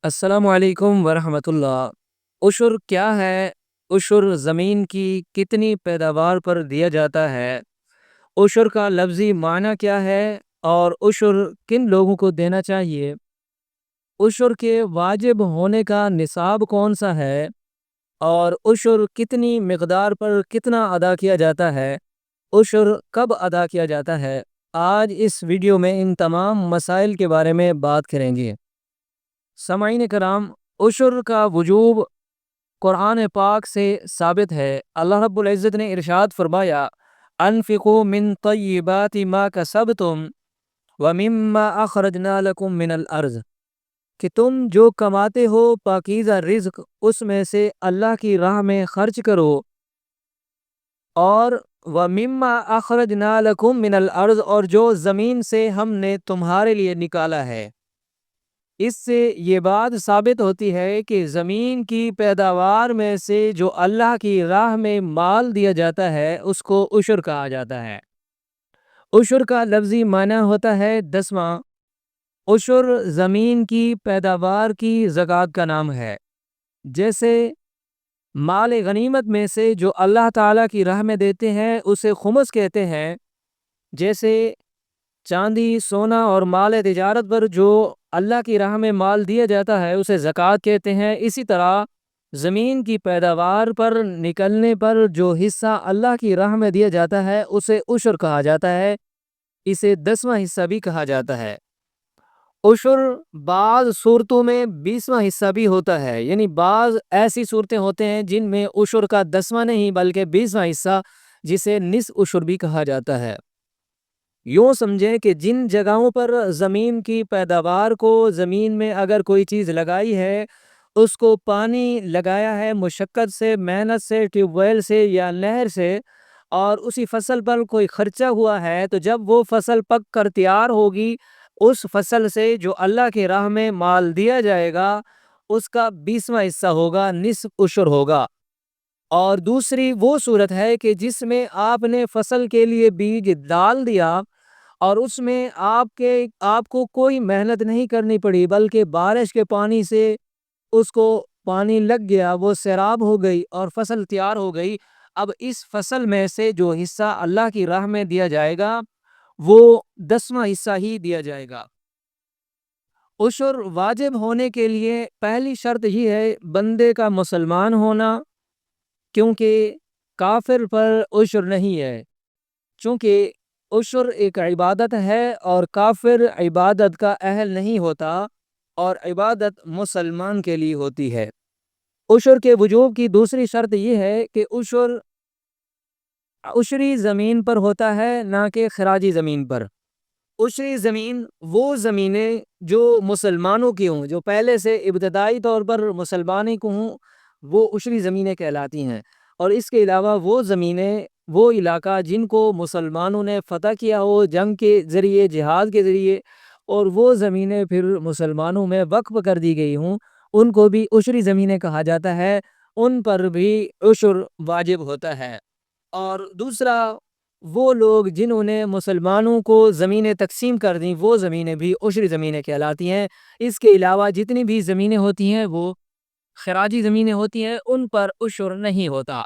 السلام علیکم ورحمۃ اللہ۔ عشر کیا ہے؟ عشر زمین کی کتنی پیداوار پر دیا جاتا ہے؟ عشر کا لفظی معنی کیا ہے اور عشر کن لوگوں کو دینا چاہیے؟ عشر کے واجب ہونے کا نصاب کون سا ہے اور عشر کتنی مقدار پر کتنا ادا کیا جاتا ہے؟ عشر کب ادا کیا جاتا ہے؟ آج اس ویڈیو میں ان تمام مسائل کے بارے میں بات کریں گے۔ سامعین کرام، عشر کا وجوب قرآن پاک سے ثابت ہے۔ اللہ رب العزت نے ارشاد فرمایا، انفقوا من طیبات ما کسبتم ومما اخرجنا لکم من الارض، کہ تم جو کماتے ہو پاکیزہ رزق اس میں سے اللہ کی راہ میں خرچ کرو، اور ومما اخرجنا لکم من الارض، اور جو زمین سے ہم نے تمہارے لیے نکالا ہے۔ اس سے یہ بات ثابت ہوتی ہے کہ زمین کی پیداوار میں سے جو اللہ کی راہ میں مال دیا جاتا ہے اس کو عشر کہا جاتا ہے۔ عشر کا لفظی معنی ہوتا ہے دسواں۔ عشر زمین کی پیداوار کی زکوٰۃ کا نام ہے۔ جیسے مال غنیمت میں سے جو اللہ تعالیٰ کی راہ میں دیتے ہیں اسے خمس کہتے ہیں۔ جیسے چاندی، سونا اور مال تجارت پر جو اللہ کی راہ میں مال دیا جاتا ہے اسے زکوٰۃ کہتے ہیں۔ اسی طرح زمین کی پیداوار پر نکلنے پر جو حصہ اللہ کی راہ میں دیا جاتا ہے اسے عشر کہا جاتا ہے۔ اسے 10واں حصہ بھی کہا جاتا ہے۔ عشر بعض صورتوں میں 20واں حصہ بھی ہوتا ہے، یعنی بعض ایسی صورتیں ہوتے ہیں جن میں عشر کا 10واں نہیں بلکہ 20واں حصہ، جسے نصف عشر بھی کہا جاتا ہے۔ یوں سمجھیں کہ جن جگہوں پر زمین کی پیداوار کو، زمین میں اگر کوئی چیز لگائی ہے، اس کو پانی لگایا ہے مشقت سے، محنت سے، ٹیوب ویل سے یا نہر سے، اور اسی فصل پر کوئی خرچہ ہوا ہے، تو جب وہ فصل پک کر تیار ہوگی، اس فصل سے جو اللہ کی راہ میں مال دیا جائے گا اس کا 20واں حصہ ہوگا، نصف عشر ہوگا۔ اور دوسری وہ صورت ہے کہ جس میں آپ نے فصل کے لیے بیج ڈال دیا اور اس میں آپ کو کوئی محنت نہیں کرنی پڑی، بلکہ بارش کے پانی سے اس کو پانی لگ گیا، وہ سیراب ہو گئی اور فصل تیار ہو گئی۔ اب اس فصل میں سے جو حصہ اللہ کی راہ میں دیا جائے گا وہ 10واں حصہ ہی دیا جائے گا۔ عشر واجب ہونے کے لیے پہلی شرط یہ ہے بندے کا مسلمان ہونا، کیونکہ کافر پر عشر نہیں ہے، چونکہ عشر ایک عبادت ہے اور کافر عبادت کا اہل نہیں ہوتا، اور عبادت مسلمان کے لیے ہوتی ہے۔ عشر کے وجوب کی دوسری شرط یہ ہے کہ عشر عشری زمین پر ہوتا ہے، نہ کہ خراجی زمین پر۔ عشری زمین وہ زمینیں جو مسلمانوں کی ہوں، جو پہلے سے ابتدائی طور پر مسلمانی کو ہوں، وہ عشری زمینیں کہلاتی ہیں۔ اور اس کے علاوہ وہ زمینیں، وہ علاقہ جن کو مسلمانوں نے فتح کیا ہو جنگ کے ذریعے، جہاد کے ذریعے، اور وہ زمینیں پھر مسلمانوں میں وقف کر دی گئی ہوں، ان کو بھی عشری زمینیں کہا جاتا ہے، ان پر بھی عشر واجب ہوتا ہے۔ اور دوسرا، وہ لوگ جنہوں نے مسلمانوں کو زمینیں تقسیم کر دیں، وہ زمینیں بھی عشری زمینیں کہلاتی ہیں۔ اس کے علاوہ جتنی بھی زمینیں ہوتی ہیں وہ خراجی زمینیں ہوتی ہیں، ان پر عشر نہیں ہوتا۔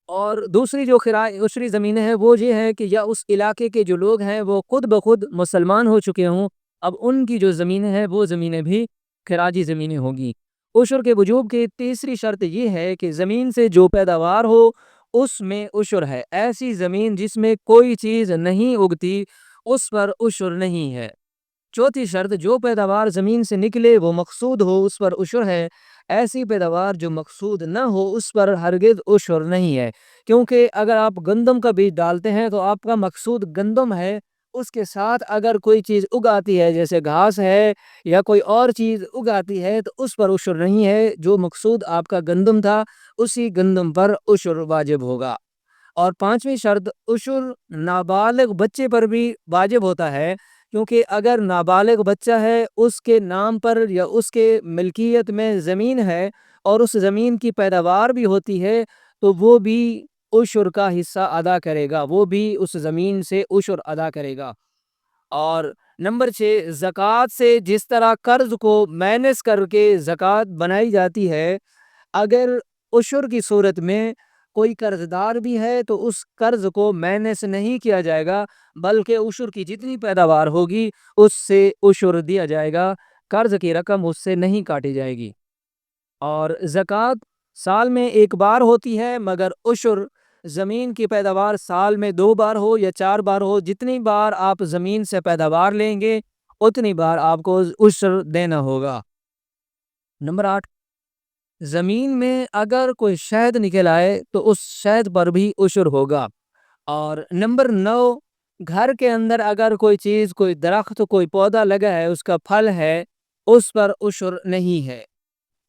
اور دوسری جو عشری زمینیں ہیں وہ یہ ہے کہ یا اس علاقے کے جو لوگ ہیں وہ خود بخود مسلمان ہو چکے ہوں، اب ان کی جو زمینیں ہیں وہ زمینیں بھی خراجی زمینیں ہوں گی۔ عشر کے وجوب کی تیسری شرط یہ ہے کہ زمین سے جو پیداوار ہو اس میں عشر ہے۔ ایسی زمین جس میں کوئی چیز نہیں اگتی اس پر عشر نہیں ہے۔ چوتھی شرط، جو پیداوار زمین سے نکلے وہ مقصود ہو اس پر عشر ہے۔ ایسی پیداوار جو مقصود نہ ہو اس پر ہرگز عشر نہیں ہے، کیونکہ اگر آپ گندم کا بیج ڈالتے ہیں تو آپ کا مقصود گندم ہے، اس کے ساتھ اگر کوئی چیز اگاتی ہے جیسے گھاس ہے یا کوئی اور چیز اگاتی ہے تو اس پر عشر نہیں ہے۔ جو مقصود آپ کا گندم تھا اسی گندم پر عشر واجب ہوگا۔ اور پانچویں شرط، عشر نابالغ بچے پر بھی واجب ہوتا ہے، کیونکہ اگر نابالغ بچہ ہے، اس کے نام پر یا اس کے ملکیت میں زمین ہے اور اس زمین کی پیداوار بھی ہوتی ہے تو وہ بھی عشر کا حصہ ادا کرے گا، وہ بھی اس زمین سے عشر ادا کرے گا۔ اور نمبر 6، زکوٰۃ سے جس طرح قرض کو مینیج کر کے زکوٰۃ بنائی جاتی ہے، اگر عشر کی صورت میں کوئی قرض دار بھی ہے تو اس قرض کو مینیج نہیں کیا جائے گا، بلکہ عشر کی جتنی پیداوار ہوگی اس سے عشر دیا جائے گا، قرض کی رقم اس سے نہیں کاٹی جائے گی۔ اور زکوٰۃ سال میں ایک بار ہوتی ہے، مگر عشر زمین کی پیداوار سال میں 2 بار ہو یا 4 بار ہو، جتنی بار آپ زمین سے پیداوار لیں گے اتنی بار آپ کو عشر دینا ہوگا۔ نمبر 8، زمین میں اگر کوئی شہد نکل آئے تو اس شہد پر بھی عشر ہوگا۔ اور نمبر 9، گھر کے اندر اگر کوئی چیز، کوئی درخت، کوئی پودا لگا ہے، اس کا پھل ہے، اس پر عشر نہیں ہے۔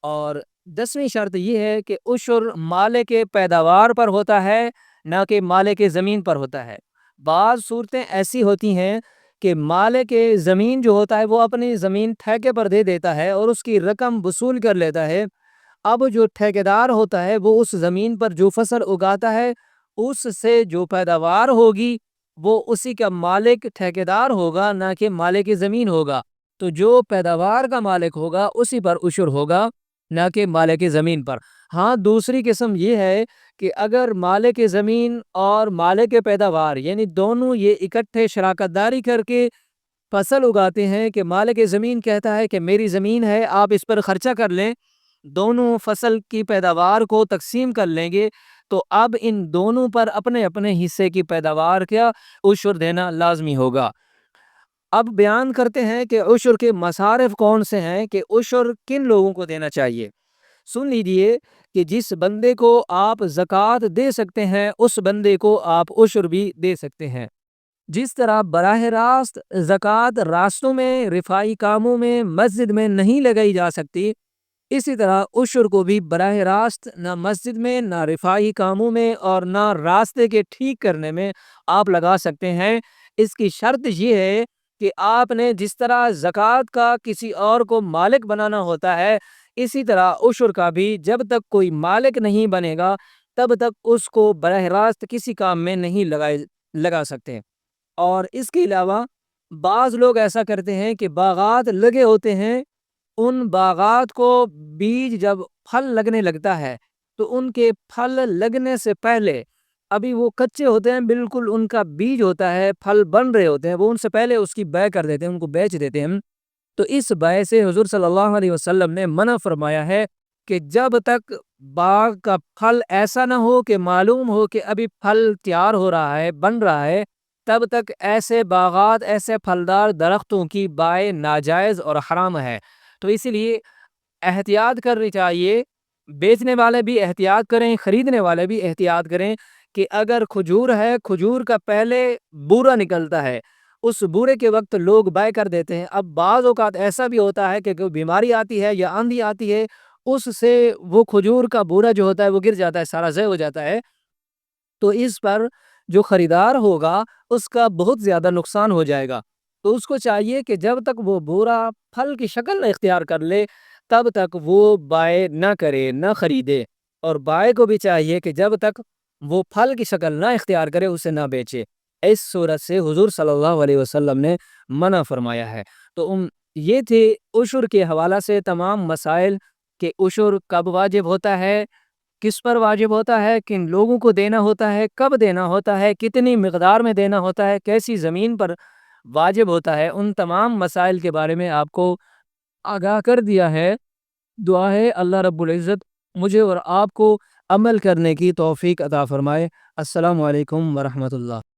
اور 10ویں شرط یہ ہے کہ عشر مالک پیداوار پر ہوتا ہے، نہ کہ مالک زمین پر ہوتا ہے۔ بعض صورتیں ایسی ہوتی ہیں کہ مالک زمین جو ہوتا ہے وہ اپنی زمین ٹھیکے پر دے دیتا ہے اور اس کی رقم وصول کر لیتا ہے۔ اب جو ٹھیکیدار ہوتا ہے وہ اس زمین پر جو فصل اگاتا ہے اس سے جو پیداوار ہوگی وہ اسی کا مالک ٹھیکیدار ہوگا، نہ کہ مالک زمین ہوگا۔ تو جو پیداوار کا مالک ہوگا اسی پر عشر ہوگا، نہ کہ مالک زمین پر۔ ہاں، دوسری قسم یہ ہے کہ اگر مالک زمین اور مالک پیداوار یعنی دونوں یہ اکٹھے شراکت داری کر کے فصل اگاتے ہیں، کہ مالک زمین کہتا ہے کہ میری زمین ہے، آپ اس پر خرچہ کر لیں، دونوں فصل کی پیداوار کو تقسیم کر لیں گے، تو اب ان دونوں پر اپنے اپنے حصے کی پیداوار کا عشر دینا لازمی ہوگا۔ اب بیان کرتے ہیں کہ عشر کے مصارف کون سے ہیں، کہ عشر کن لوگوں کو دینا چاہیے۔ سن لیجئے کہ جس بندے کو آپ زکوٰۃ دے سکتے ہیں اس بندے کو آپ عشر بھی دے سکتے ہیں۔ جس طرح براہ راست زکوٰۃ راستوں میں، رفاہی کاموں میں، مسجد میں نہیں لگائی جا سکتی، اسی طرح عشر کو بھی براہ راست نہ مسجد میں، نہ رفاہی کاموں میں اور نہ راستے کے ٹھیک کرنے میں آپ لگا سکتے ہیں۔ اس کی شرط یہ ہے کہ آپ نے جس طرح زکوٰۃ کا کسی اور کو مالک بنانا ہوتا ہے، اسی طرح عشر کا بھی جب تک کوئی مالک نہیں بنے گا تب تک اس کو براہ راست کسی کام میں نہیں لگا سکتے۔ اور اس کے علاوہ بعض لوگ ایسا کرتے ہیں کہ باغات لگے ہوتے ہیں، ان باغات کو بیج جب پھل لگنے لگتا ہے تو ان کے پھل لگنے سے پہلے، ابھی وہ کچے ہوتے ہیں، بالکل ان کا بیج ہوتا ہے، پھل بن رہے ہوتے ہیں، وہ ان سے پہلے اس کی بیع کر دیتے ہیں، ان کو بیچ دیتے ہیں۔ تو اس بیع سے حضور صلی اللہ علیہ وسلم نے منع فرمایا ہے کہ جب تک باغ کا پھل ایسا نہ ہو کہ معلوم ہو کہ ابھی پھل تیار ہو رہا ہے، بن رہا ہے، تب تک ایسے باغات، ایسے پھلدار درختوں کی بیع ناجائز اور حرام ہے۔ تو اسی لیے احتیاط کرنی چاہیے، بیچنے والے بھی احتیاط کریں، خریدنے والے بھی احتیاط کریں کہ اگر کھجور ہے، کھجور کا پہلے بورا نکلتا ہے، اس بورے کے وقت لوگ بیع کر دیتے ہیں۔ اب بعض اوقات ایسا بھی ہوتا ہے کہ کوئی بیماری آتی ہے یا آندھی آتی ہے، اس سے وہ کھجور کا بورا جو ہوتا ہے وہ گر جاتا ہے، سارا ضائع ہو جاتا ہے، تو اس پر جو خریدار ہوگا اس کا بہت زیادہ نقصان ہو جائے گا۔ تو اس کو چاہیے کہ جب تک وہ بورا پھل کی شکل نہ اختیار کر لے تب تک وہ بیع نہ کرے، نہ خریدے، اور بائع کو بھی چاہیے کہ جب تک وہ پھل کی شکل نہ اختیار کرے اسے نہ بیچے۔ اس صورت سے حضور صلی اللہ علیہ وسلم نے منع فرمایا ہے۔ تو یہ تھے عشر کے حوالہ سے تمام مسائل، کہ عشر کب واجب ہوتا ہے، کس پر واجب ہوتا ہے، کن لوگوں کو دینا ہوتا ہے، کب دینا ہوتا ہے، کتنی مقدار میں دینا ہوتا ہے، کیسی زمین پر واجب ہوتا ہے، ان تمام مسائل کے بارے میں آپ کو آگاہ کر دیا ہے۔ دعا ہے اللہ رب العزت مجھے اور آپ کو عمل کرنے کی توفیق عطا فرمائے۔ السلام علیکم ورحمۃ اللہ۔